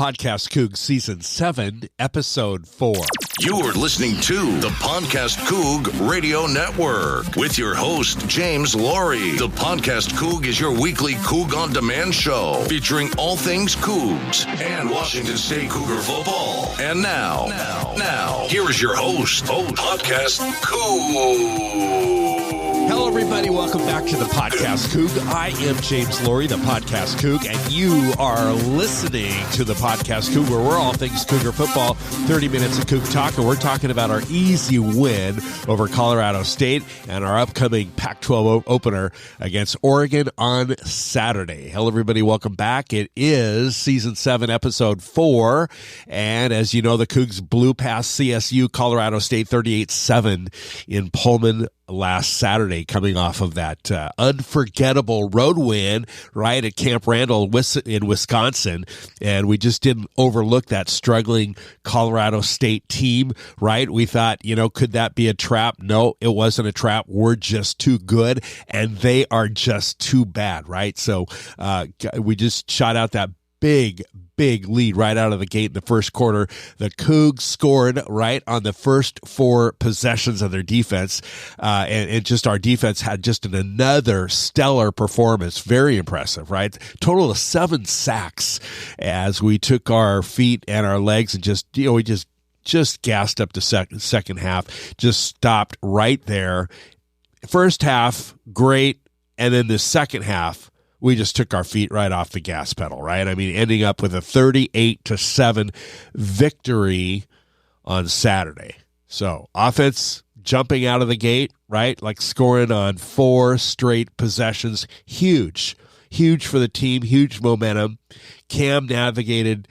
PodcastCoug Season 7, Episode 4. You're listening to the PodcastCoug Radio Network with your host, James Laurie. The PodcastCoug is your weekly Coug On Demand show featuring all things Cougs and Washington State Cougar football. And now, here is your host, PodcastCoug. Hello, everybody. Welcome back to the PodcastCoug. I am James Laurie, the PodcastCoug, and you are listening to the PodcastCoug, where we're all things Cougar football, 30 minutes of Coug talk, and we're talking about our easy win over Colorado State and our upcoming Pac-12 opener against Oregon on Saturday. Hello, everybody. Welcome back. It is Season 7, Episode 4, and as you know, the Cougs blew past CSU, Colorado State, 38-7 in Pullman last Saturday, coming off of that unforgettable road win right at Camp Randall in Wisconsin. And we just didn't overlook that struggling Colorado State team, right? We thought, could that be a trap? No, it wasn't a trap. We're just too good, and they are just too bad, right? So we just shot out that big lead right out of the gate in the first quarter. The Cougs scored right on the first 4 possessions of their defense, and just our defense had just another stellar performance. Very impressive, right? Total of 7 sacks as we took our feet and our legs and we just gassed up the second half, just stopped right there. First half, great, and then the second half, we just took our feet right off the gas pedal, right? I mean, ending up with a 38-7 victory on Saturday. So offense jumping out of the gate, right? Like scoring on 4 straight possessions. Huge for the team, huge momentum. Cam navigated,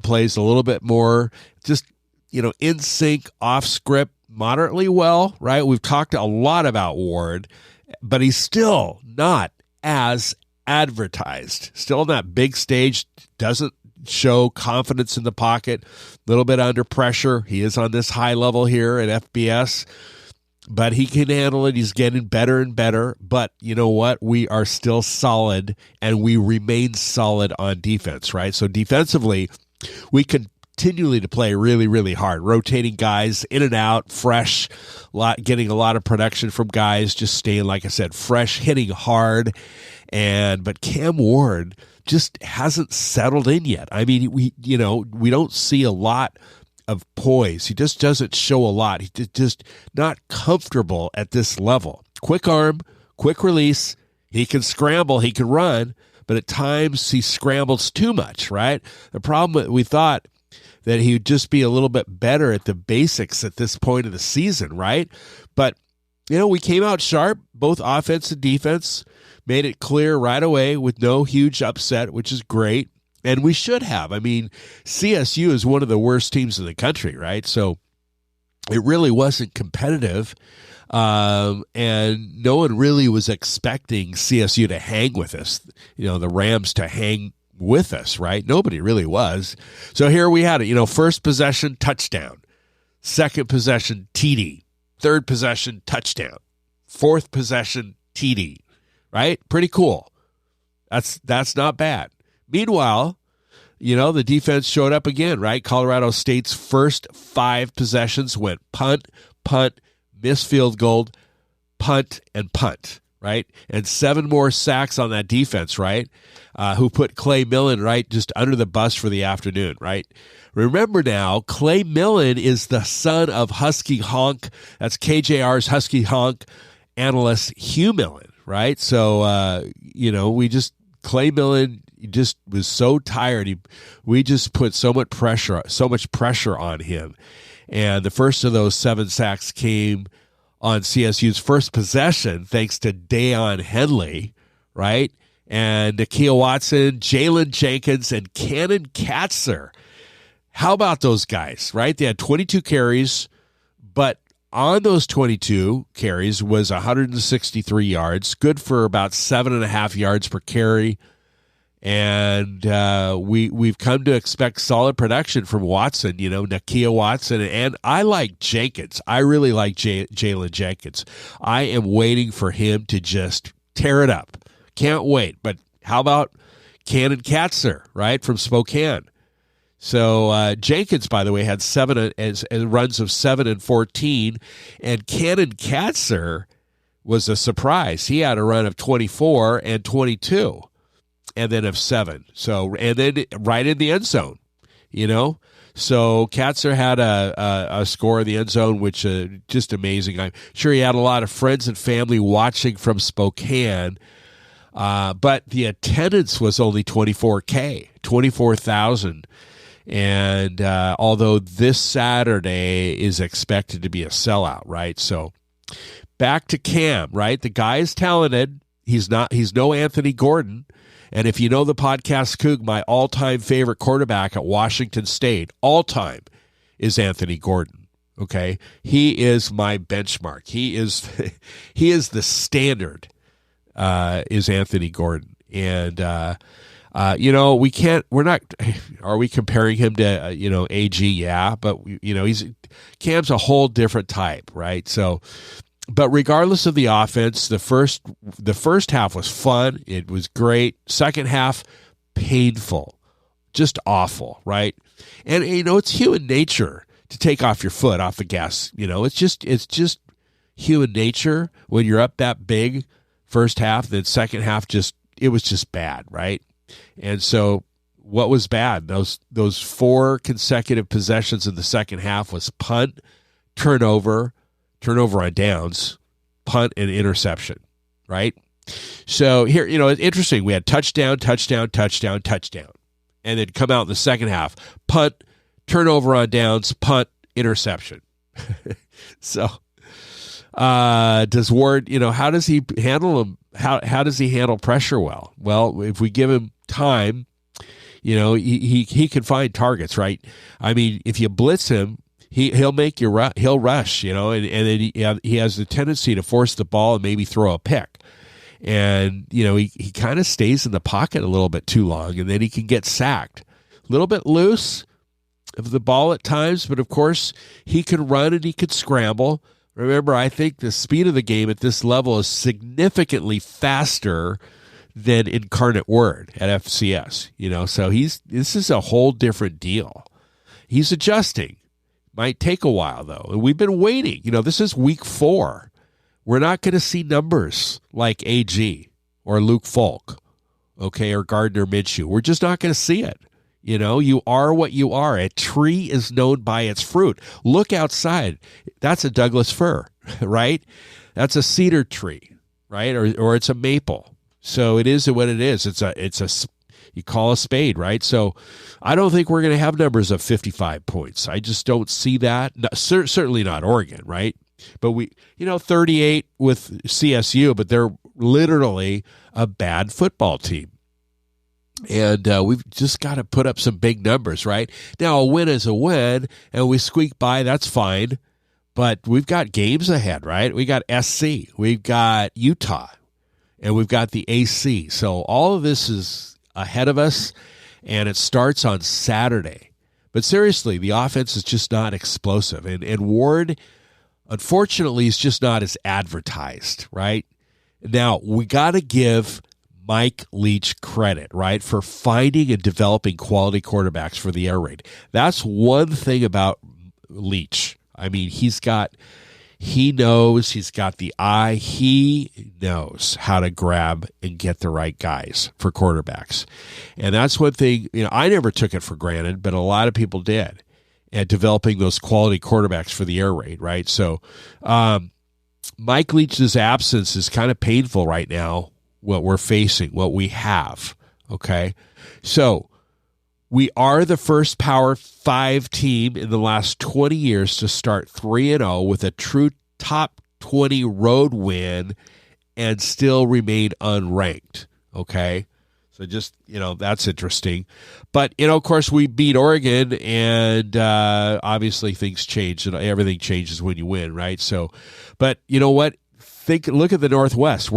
plays a little bit more, just, in sync, off script, moderately well, right? We've talked a lot about Ward, but he's still not as advertised. Still on that big stage, doesn't show confidence in the pocket, a little bit under pressure. He is on this high level here at FBS, but he can handle it. He's getting better and better, but you know what? We are still solid, and we remain solid on defense, right? So defensively, we continually to play really, really hard, rotating guys in and out, fresh, getting a lot of production from guys, just staying, like I said, fresh, hitting hard. But Cam Ward just hasn't settled in yet. I mean, we don't see a lot of poise. He just doesn't show a lot. He's just not comfortable at this level. Quick arm, quick release. He can scramble, he can run, but at times he scrambles too much, right? The problem, we thought that he would just be a little bit better at the basics at this point of the season, right? But, we came out sharp, both offense and defense, made it clear right away with no huge upset, which is great. And we should have. I mean, CSU is one of the worst teams in the country, right? So it really wasn't competitive. And no one really was expecting CSU to hang with us, the Rams to hang with us, right? Nobody really was. So here we had it, first possession, touchdown. Second possession, TD. Third possession, touchdown. Fourth possession, TD. Right? Pretty cool. That's not bad. Meanwhile, the defense showed up again, right? Colorado State's first 5 possessions went punt, missed field goal, punt, and punt, right? And 7 more sacks on that defense, right? Who put Clay Millen, right, just under the bus for the afternoon, right? Remember now, Clay Millen is the son of Husky Honk. That's KJR's Husky Honk analyst, Hugh Millen, right? So, Clay Millen just was so tired. We just put so much pressure on him. And the first of those 7 sacks came on CSU's first possession, thanks to Deion Henley, right? And Nakia Watson, Jalen Jenkins, and Cannon Katzer. How about those guys, right? They had 22 carries, but on those 22 carries was 163 yards, good for about 7.5 yards per carry. And we've come to expect solid production from Watson, Nakia Watson. And I like Jenkins. I really like Jalen Jenkins. I am waiting for him to just tear it up. Can't wait. But how about Cannon Katzer, right, from Spokane? So Jenkins, by the way, had runs of 7 and 14, and Cannon Katzer was a surprise. He had a run of 24 and 22, and then of 7. So, and then right in the end zone, So Katzer had a score in the end zone, which just amazing. I'm sure he had a lot of friends and family watching from Spokane, but the attendance was only 24,000. And although this Saturday is expected to be a sellout, right? So back to Cam, right? The guy is talented. He's no Anthony Gordon. And if you know the podcast Coug, my all-time favorite quarterback at Washington State, all-time, is Anthony Gordon. Okay? He is my benchmark. He is the standard, is Anthony Gordon. And are we comparing him to, AG? Yeah, but Cam's a whole different type, right? So, but regardless of the offense, the first half was fun. It was great. Second half, painful, just awful, right? And it's human nature to take off your foot off the gas. It's just human nature when you're up that big first half. Then second half, it was just bad, right? And so what was bad? Those 4 consecutive possessions in the second half was punt, turnover on downs, punt, and interception, right? So here, it's interesting. We had touchdown, touchdown, touchdown, touchdown. And then come out in the second half, punt, turnover on downs, punt, interception. So does Ward, how does he handle them? How does he handle pressure well? Well, if we give him time, he can find targets, right? I mean, if you blitz him, he'll make you he'll rush, and then he has the tendency to force the ball and maybe throw a pick. And, he kind of stays in the pocket a little bit too long, and then he can get sacked. A little bit loose of the ball at times, but of course he can run and he can scramble. Remember, I think the speed of the game at this level is significantly faster than Incarnate Word at FCS. So this is a whole different deal. He's adjusting. Might take a while though, and we've been waiting. This is week 4. We're not going to see numbers like AG or Luke Falk, okay, or Gardner Minshew. We're just not going to see it. You are what you are. A tree is known by its fruit. Look outside. That's a Douglas fir, right? That's a cedar tree, right? Or it's a maple. So it is what it is. You call a spade, right? So I don't think we're going to have numbers of 55 points. I just don't see that. No, certainly not Oregon, right? But 38 with CSU, but they're literally a bad football team. And we've just got to put up some big numbers, right? Now, a win is a win, and we squeak by, that's fine. But we've got games ahead, right? We got SC, we've got Utah, and we've got the AC. So all of this is ahead of us, and it starts on Saturday. But seriously, the offense is just not explosive. And Ward, unfortunately, is just not as advertised, right? Now, we got to give Mike Leach credit, right, for finding and developing quality quarterbacks for the air raid. That's one thing about Leach. I mean, he knows, he's got the eye, he knows how to grab and get the right guys for quarterbacks. And that's one thing, I never took it for granted, but a lot of people did, at developing those quality quarterbacks for the air raid, right? So Mike Leach's absence is kind of painful right now, what we're facing, what we have, okay? So we are the first Power 5 team in the last 20 years to start 3-0 with a true top 20 road win and still remain unranked, okay? So just, that's interesting. But, of course, we beat Oregon, and obviously things change, and everything changes when you win, right? So, but you know what? Look at the Northwest.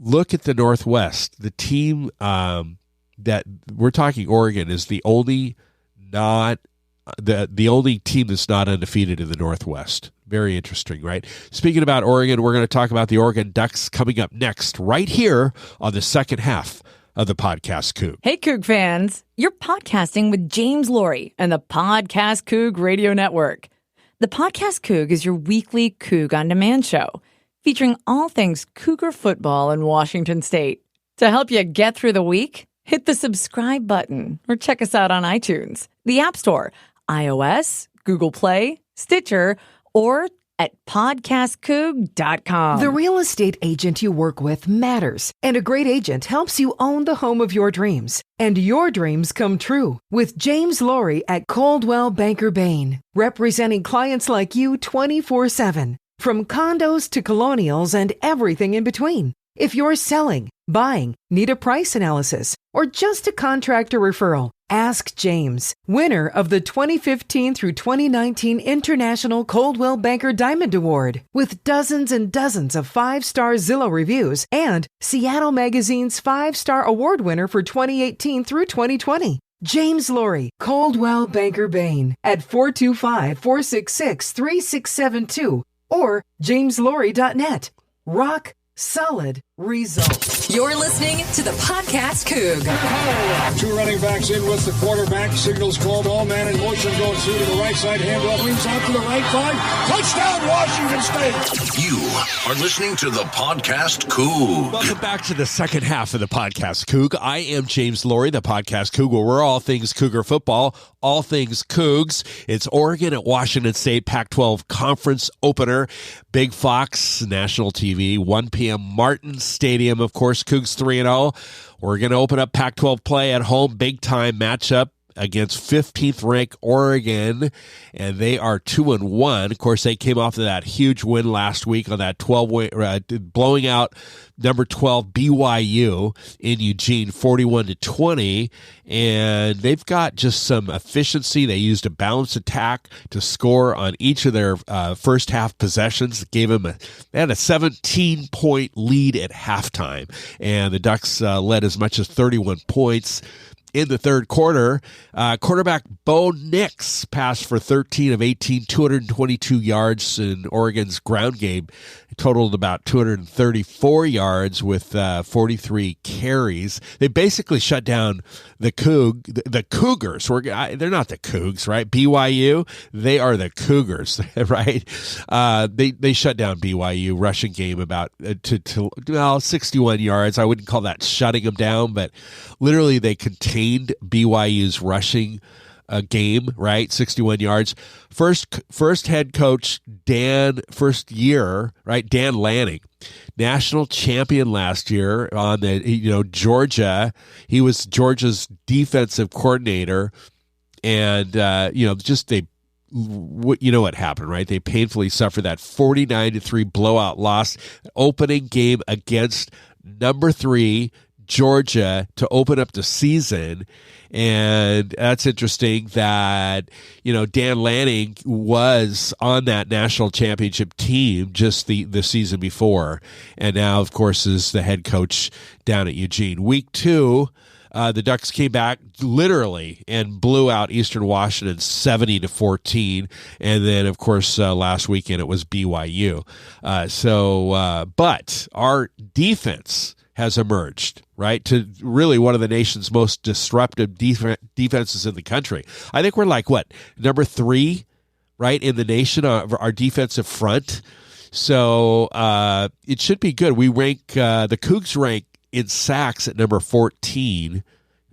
Look at the Northwest. The team that we're talking Oregon is the only the only team that's not undefeated in the Northwest. Very interesting, right? Speaking about Oregon, we're going to talk about the Oregon Ducks coming up next, right here on the second half of the Podcast Coug. Hey, Coug fans. You're podcasting with James Laurie and the PodcastCoug Radio Network. The PodcastCoug is your weekly Coug on Demand show, featuring all things Cougar football in Washington State. To help you get through the week, hit the subscribe button or check us out on iTunes, the App Store, iOS, Google Play, Stitcher, or at PodcastCoug.com. The real estate agent you work with matters, and a great agent helps you own the home of your dreams. And your dreams come true with James Laurie at Coldwell Banker Bain, representing clients like you 24/7, from condos to colonials and everything in between. If you're selling, buying, need a price analysis, or just a contractor referral, ask James, winner of the 2015 through 2019 International Coldwell Banker Diamond Award, with dozens and dozens of 5-star Zillow reviews, and Seattle Magazine's 5-star award winner for 2018 through 2020. James Laurie, Coldwell Banker Bain, at 425-466-3672 or jameslaurie.net. Rock solid results. You're listening to the Podcast Coug. Two running backs in with the quarterback. Signals called. All man in motion going through to the right side. Handoff wings out to the right side. Touchdown, Washington State. You are listening to the Podcast Coug. Welcome back to the second half of the Podcast Coug. I am James Laurie, the Podcast Coug, where we're all things Cougar football, all things Cougs. It's Oregon at Washington State, Pac-12 conference opener. Big Fox, national TV, 1 p.m. Martin Stadium, of course. Cougs 3-0. We're going to open up Pac-12 play at home. Big time matchup against 15th ranked Oregon, and they are 2-1. Of course, they came off of that huge win last week on that 12 blowing out number 12 BYU in Eugene 41-20, and they've got just some efficiency. They used a balanced attack to score on each of their first half possessions. They had a 17-point lead at halftime, and the Ducks led as much as 31 points. In the third quarter, quarterback Bo Nix passed for 13 of 18, 222 yards in Oregon's ground game. It totaled about 234 yards with 43 carries. They basically shut down the Cougars. They're not the Cougs, right? BYU, they are the Cougars, right? They shut down BYU rushing game about to 61 yards. I wouldn't call that shutting them down, but literally they contained BYU's rushing game, right? 61 yards. First head coach first year, right? Dan Lanning, national champion last year on the Georgia. He was Georgia's defensive coordinator, and what happened, right? They painfully suffered that 49-3 blowout loss, opening game against number 3 Georgia to open up the season. And that's interesting that, Dan Lanning was on that national championship team just the season before. And now, of course, is the head coach down at Eugene. Week 2, the Ducks came back literally and blew out Eastern Washington 70-14. And then, of course, last weekend it was BYU. But our defense has emerged, right, to really one of the nation's most disruptive defenses in the country. I think we're number 3, right, in the nation of our defensive front. So it should be good. We rank, the Cougs rank in sacks at number 14.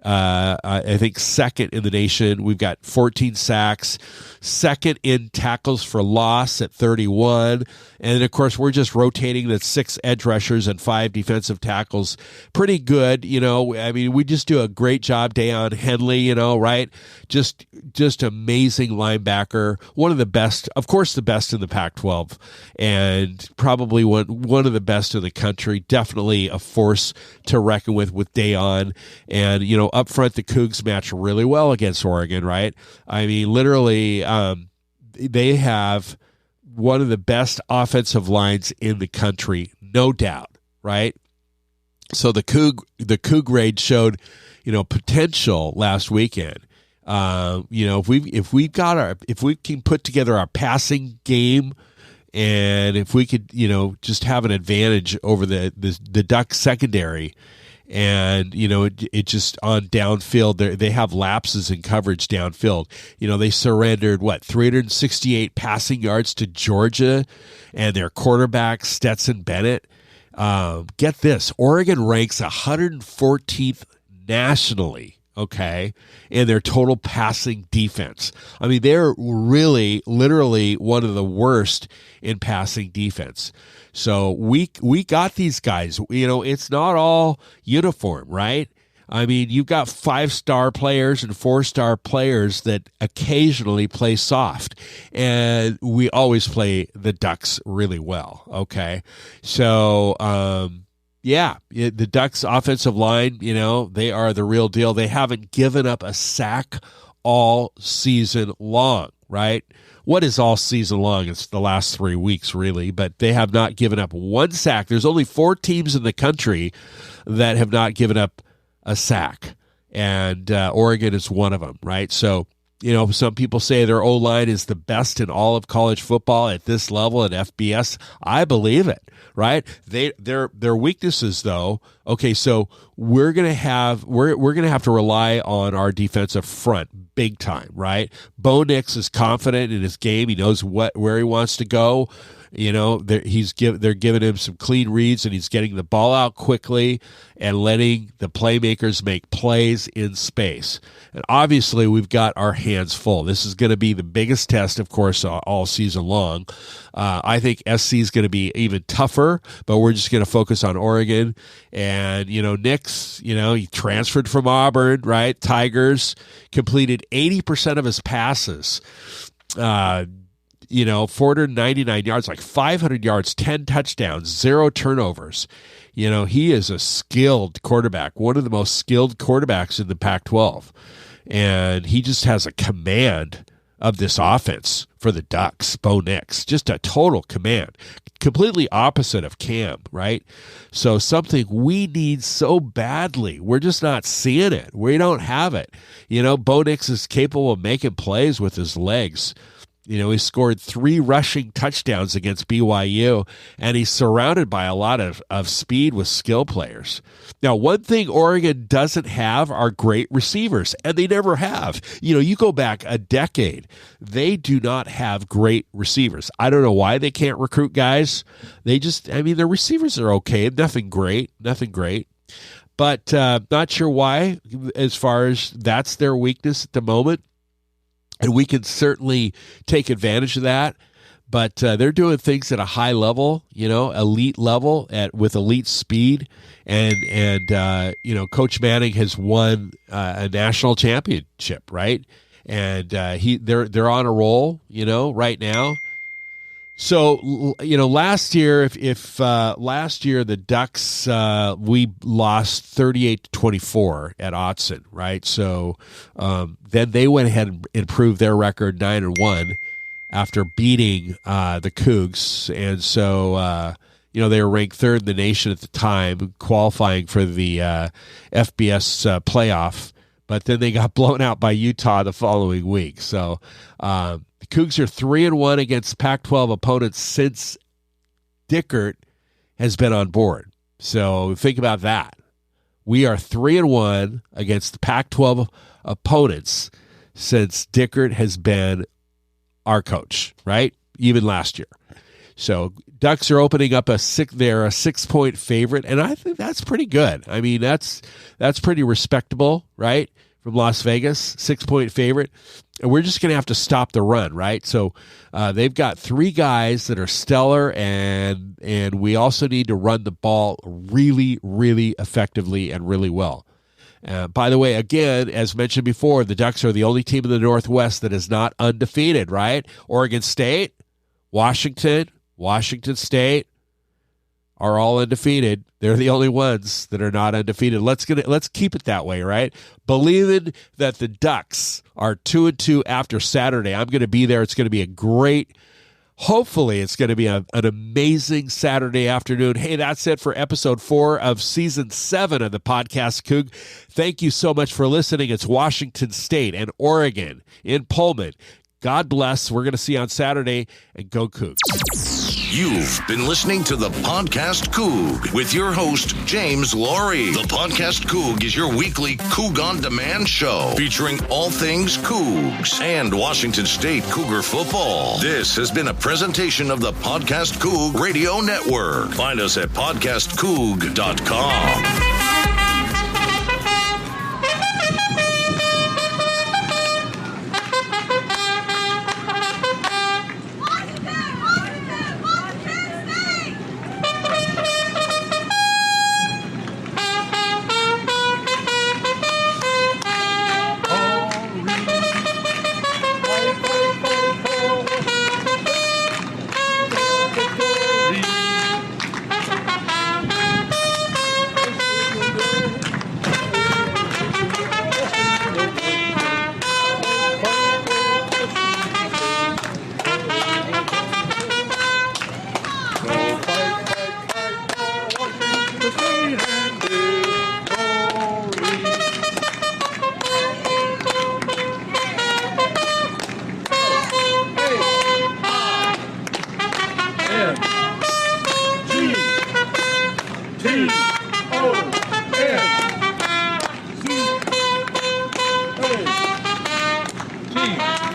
I think second in the nation. We've got 14 sacks, second in tackles for loss at 31. And of course, we're just rotating the 6 edge rushers and 5 defensive tackles. Pretty good. We just do a great job. Deion Henley, right? Just amazing linebacker. One of the best, of course, the best in the Pac-12, and probably one of the best in the country. Definitely a force to reckon with Deion. And, up front, the Cougs match really well against Oregon, right? I mean, literally, they have one of the best offensive lines in the country, no doubt, right? So the Coug raid showed, potential last weekend. If we can put together our passing game, and if we could, just have an advantage over the Ducks secondary, And, it just on downfield, they have lapses in coverage downfield. They surrendered, 368 passing yards to Georgia and their quarterback, Stetson Bennett. Get this, Oregon ranks 114th nationally, okay, in their total passing defense. I mean, they're really, literally one of the worst in passing defense. So we got these guys. It's not all uniform, right? I mean, you've got 5-star players and 4-star players that occasionally play soft, and we always play the Ducks really well, okay? So, the Ducks offensive line, they are the real deal. They haven't given up a sack all season long, right? What is all season long? It's the last 3 weeks, really, but they have not given up one sack. There's only 4 teams in the country that have not given up a sack, and Oregon is one of them, right? So, some people say their O-line is the best in all of college football at this level at FBS. I believe it, right? Their weaknesses, though. Okay, so we're gonna have to rely on our defensive front big time, right? Bo Nix is confident in his game. He knows where he wants to go. They're giving him some clean reads, and he's getting the ball out quickly and letting the playmakers make plays in space. And obviously, we've got our hands full. This is going to be the biggest test, of course, all season long. I think SC is going to be even tougher, but we're just going to focus on Oregon. And, Nix, he transferred from Auburn, right? Tigers, completed 80% of his passes. 499 yards, like 500 yards, 10 touchdowns, 0 turnovers. He is a skilled quarterback, one of the most skilled quarterbacks in the Pac-12. And he just has a command of this offense for the Ducks, Bo Nix, just a total command, completely opposite of Cam, right? So something we need so badly. We're just not seeing it. We don't have it. Bo Nix is capable of making plays with his legs. He scored 3 rushing touchdowns against BYU, and he's surrounded by a lot of speed with skill players. Now, one thing Oregon doesn't have are great receivers, and they never have. You go back a decade, they do not have great receivers. I don't know why they can't recruit guys. Their receivers are okay, nothing great. But not sure why, as far as that's their weakness at the moment. And we can certainly take advantage of that, but they're doing things at a high level, elite level with elite speed, and Coach Manning has won a national championship, right? And they're on a roll, right now. So, last year, if last year the Ducks, we lost 38-24 at Autzen, right? So then they went ahead and improved their record 9-1 after beating the Cougs. And so, they were ranked 3rd in the nation at the time, qualifying for the FBS playoff. But then they got blown out by Utah the following week. So the Cougs are 3-1 against Pac-12 opponents since Dickert has been on board. So think about that. We are 3-1 against the Pac-12 opponents since Dickert has been our coach, right? Even last year. So Ducks are opening up they're a 6-point favorite, and I think that's pretty good. I mean, that's pretty respectable, right? From Las Vegas, 6-point favorite. And we're just going to have to stop the run, right? So they've got 3 guys that are stellar, and we also need to run the ball really, really effectively and really well. By the way, again, as mentioned before, the Ducks are the only team in the Northwest that is not undefeated, right? Oregon State, Washington State are all undefeated. They're the only ones that are not undefeated. Let's keep it that way, right? Believing that the Ducks are 2-2 after Saturday. I'm going to be there. It's going to be hopefully it's going to be an amazing Saturday afternoon. Hey, that's it for episode 4 of season 7 of the Podcast Coug. Thank you so much for listening. It's Washington State and Oregon in Pullman. God bless. We're going to see you on Saturday, and go Cougs. You've been listening to the Podcast Coug with your host, James Laurie. The Podcast Coug is your weekly Coug on Demand show featuring all things Cougs and Washington State Cougar football. This has been a presentation of the Podcast Coug Radio Network. Find us at podcastcoug.com. T-O-N-C-A-T.